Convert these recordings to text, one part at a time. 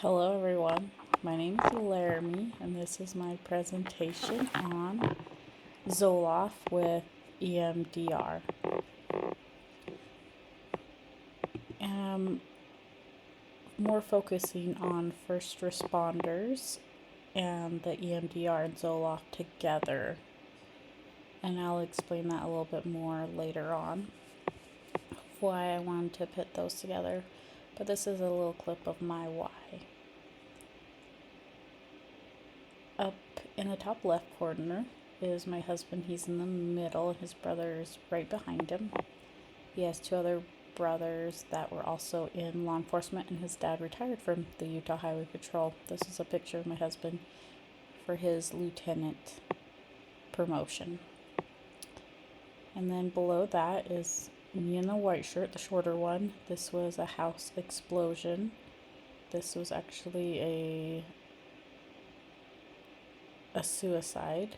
Hello everyone, my name is Laramie and this is my presentation on Zoloft with EMDR. I'm more focusing on first responders and the EMDR and Zoloft together, and I'll explain that a little bit more later on, why I wanted to put those together, but this is a little clip of my why. Up in the top left corner is my husband. He's in the middle, and his brother is right behind him. He has two other brothers that were also in law enforcement, and his dad retired from the Utah Highway Patrol. This is a picture of my husband for his lieutenant promotion. And then below that is me in the white shirt, the shorter one. This was a house explosion. This was actually a suicide.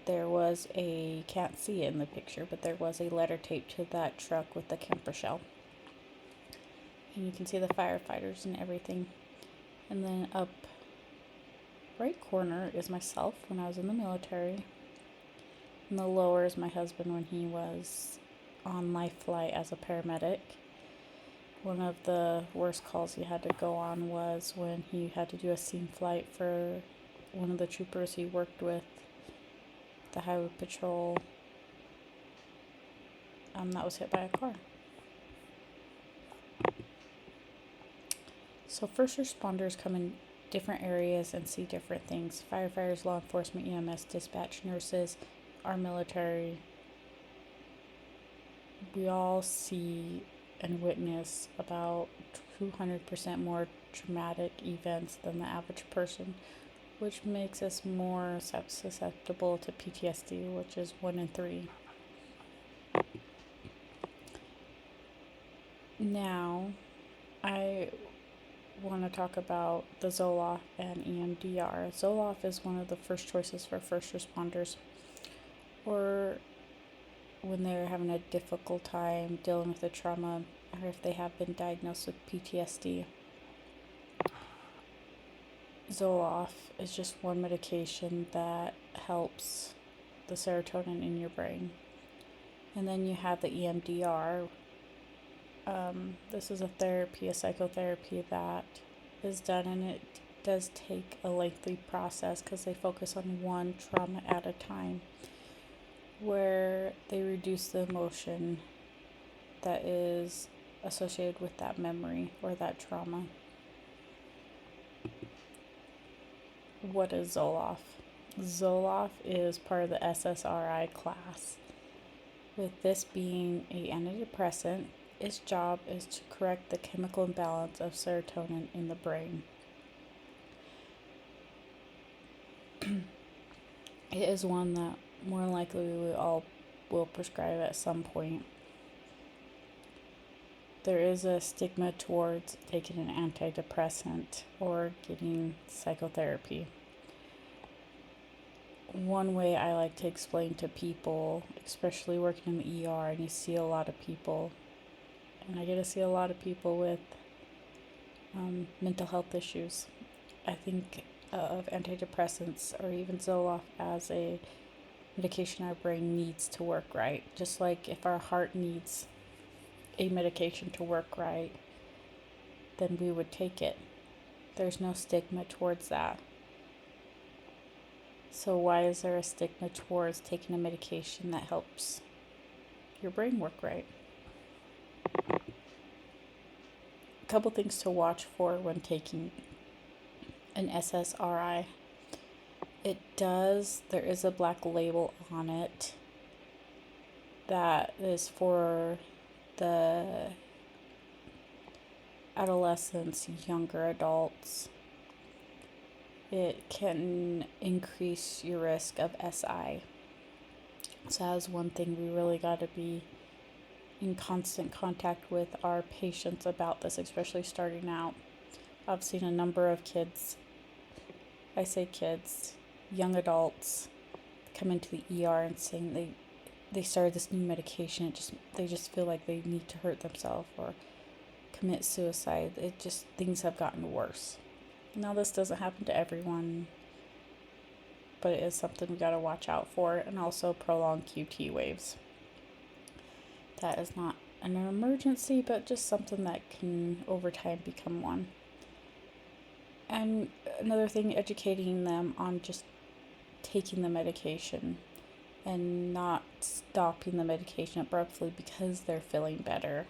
There was can't see it in the picture, but there was a letter taped to that truck with the camper shell. And you can see the firefighters and everything. And then up right corner is myself when I was in the military. And the lower is my husband when he was on life flight as a paramedic. One of the worst calls he had to go on was when he had to do a scene flight for one of the troopers he worked with, the Highway Patrol, that was hit by a car. So first responders come in different areas and see different things. Firefighters, law enforcement, EMS, dispatch, nurses, our military. We all see and witness about 200% more traumatic events than the average person, which makes us more susceptible to PTSD, which is 1 in 3. Now, I want to talk about the Zoloft and EMDR. Zoloft is one of the first choices for first responders, or when they're having a difficult time dealing with the trauma, or if they have been diagnosed with PTSD. Zoloft is just one medication that helps the serotonin in your brain. And then you have the EMDR. This is a psychotherapy that is done, and it does take a lengthy process because they focus on one trauma at a time, where they reduce the emotion that is associated with that memory or that trauma. What is Zoloft? Zoloft is part of the SSRI class. With this being an antidepressant, its job is to correct the chemical imbalance of serotonin in the brain. It is one that more likely we all will prescribe at some point. There is a stigma towards taking an antidepressant or getting psychotherapy. One way I like to explain to people, especially working in the ER, and you see a lot of people, and I get to see a lot of people with mental health issues. I think of antidepressants or even Zoloft as a medication our brain needs to work right. Just like if our heart needs a medication to work right, then we would take it. There's no stigma towards that. So why is there a stigma towards taking a medication that helps your brain work right? A couple things to watch for when taking an SSRI. There is a black label on it that is for the adolescents, younger adults. It can increase your risk of SI. So that's one thing we really got to be in constant contact with our patients about this, especially starting out. I've seen a number of kids, I say kids, young adults, come into the ER and saying they started this new medication. They just feel like they need to hurt themselves, or commit suicide. Things have gotten worse. Now, this doesn't happen to everyone, but it is something we got to watch out for, and also prolonged QT waves. That is not an emergency, but just something that can over time become one. And another thing, educating them on just taking the medication and not stopping the medication abruptly because they're feeling better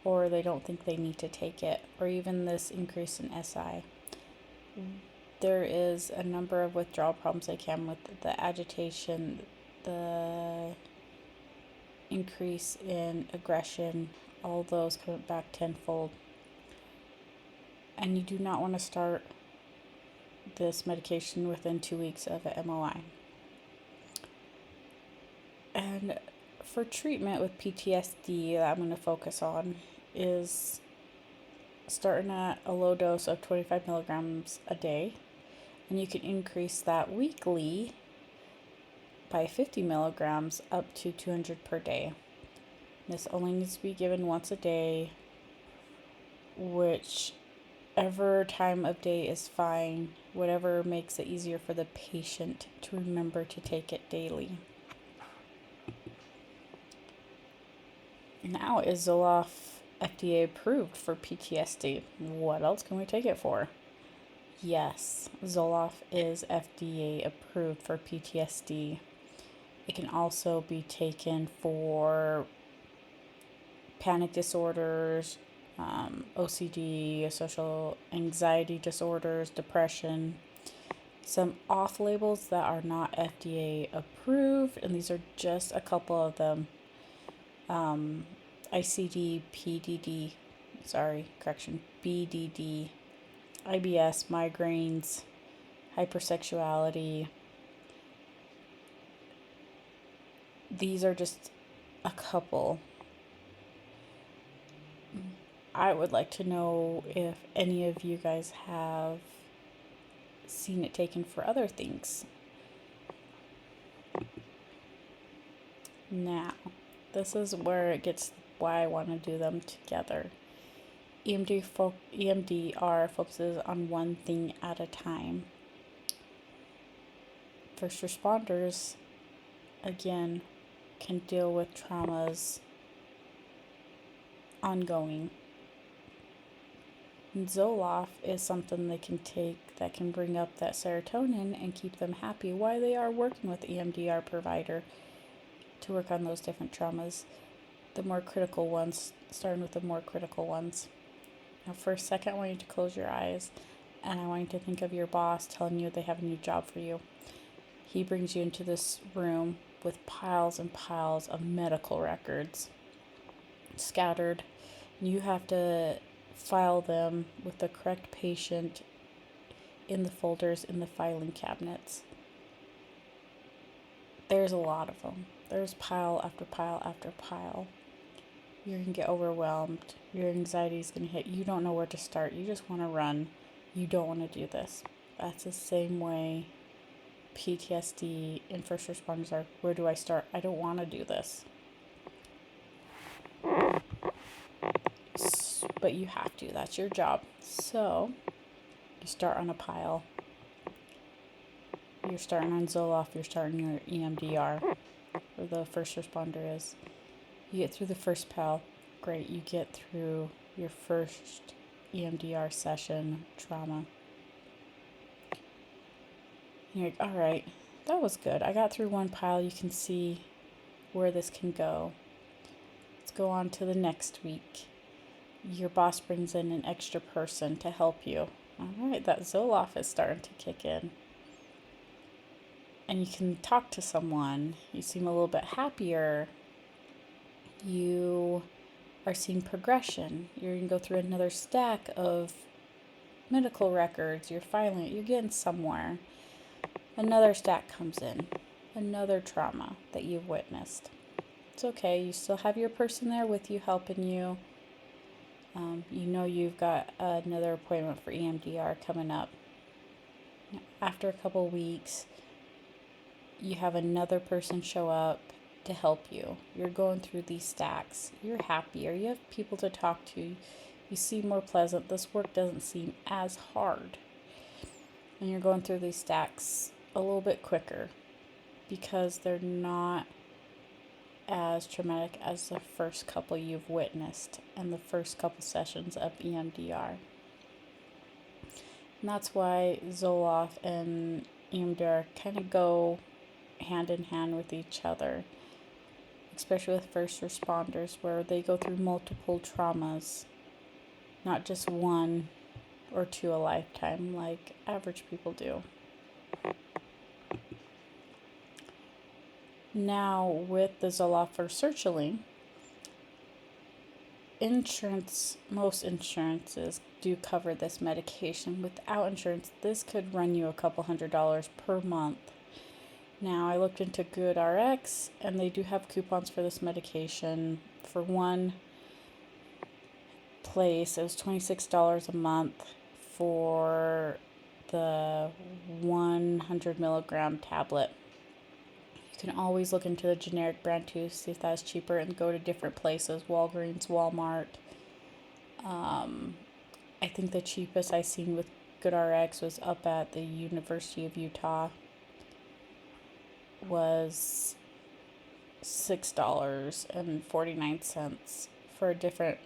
or they don't think they need to take it, or even this increase in SI. There is a number of withdrawal problems that come with the agitation, the increase in aggression, all those come back tenfold. And you do not want to start this medication within 2 weeks of an MOI. And for treatment with PTSD that I'm going to focus on is starting at a low dose of 25 milligrams a day. And you can increase that weekly by 50 milligrams up to 200 per day. This only needs to be given once a day, whichever time of day is fine, whatever makes it easier for the patient to remember to take it daily. Now, is Zoloft FDA approved for PTSD? What else can we take it for? Yes, Zoloft is FDA approved for PTSD. It can also be taken for panic disorders, OCD, social anxiety disorders, depression. Some off labels that are not FDA approved, and these are just a couple of them. ICD, BDD, IBS, migraines, hypersexuality. These are just a couple. I would like to know if any of you guys have seen it taken for other things. Now, this is where it gets why I want to do them together. EMDR focuses on one thing at a time. First responders, again, can deal with traumas ongoing. And Zoloft is something they can take that can bring up that serotonin and keep them happy while they are working with the EMDR provider to work on those different traumas. The more critical ones, starting with the more critical ones. Now, for a second, I want you to close your eyes, and I want you to think of your boss telling you they have a new job for you. He brings you into this room with piles and piles of medical records scattered. You have to file them with the correct patient in the folders in the filing cabinets. There's a lot of them. There's pile after pile after pile. You're going to get overwhelmed. Your anxiety is going to hit. You don't know where to start. You just want to run. You don't want to do this. That's the same way PTSD and first responders are. Where do I start? I don't want to do this. But you have to. That's your job. So, you start on a pile. You're starting on Zoloft. You're starting your EMDR, where the first responder is. You get through the first pile. Great. You get through your first EMDR session, trauma. You're like, all right, that was good. I got through one pile. You can see where this can go. Let's go on to the next week. Your boss brings in an extra person to help you. All right, that Zoloft is starting to kick in. And you can talk to someone. You seem a little bit happier. You are seeing progression. You're going to go through another stack of medical records. You're filing it. You're getting somewhere. Another stack comes in. Another trauma that you've witnessed. It's okay. You still have your person there with you, helping you. You know you've got another appointment for EMDR coming up. After a couple weeks, you have another person show up, to help you. You're going through these stacks. You're happier. You have people to talk to. You seem more pleasant. This work doesn't seem as hard. And you're going through these stacks a little bit quicker because they're not as traumatic as the first couple you've witnessed and the first couple sessions of EMDR. And that's why Zoloft and EMDR kind of go hand in hand with each other, especially with first responders, where they go through multiple traumas, not just one or two a lifetime like average people do. Now, with the Zoloft or sertraline, most insurances do cover this medication. Without insurance, this could run you a couple $100s per month. Now, I looked into GoodRx, and they do have coupons for this medication. For one place, it was $26 a month for the 100 milligram tablet. You can always look into the generic brand too, see if that's cheaper, and go to different places, Walgreens, Walmart. I think the cheapest I seen with GoodRx was up at the University of Utah, was $6.49 for a different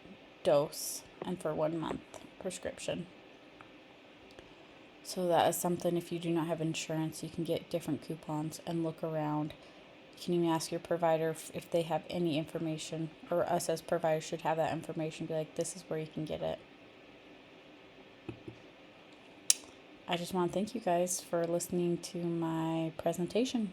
dose and for 1 month prescription. So that is something, if you do not have insurance, you can get different coupons and look around. You can even ask your provider if they have any information, or us as providers should have that information. Be like, this is where you can get it. I just want to thank you guys for listening to my presentation.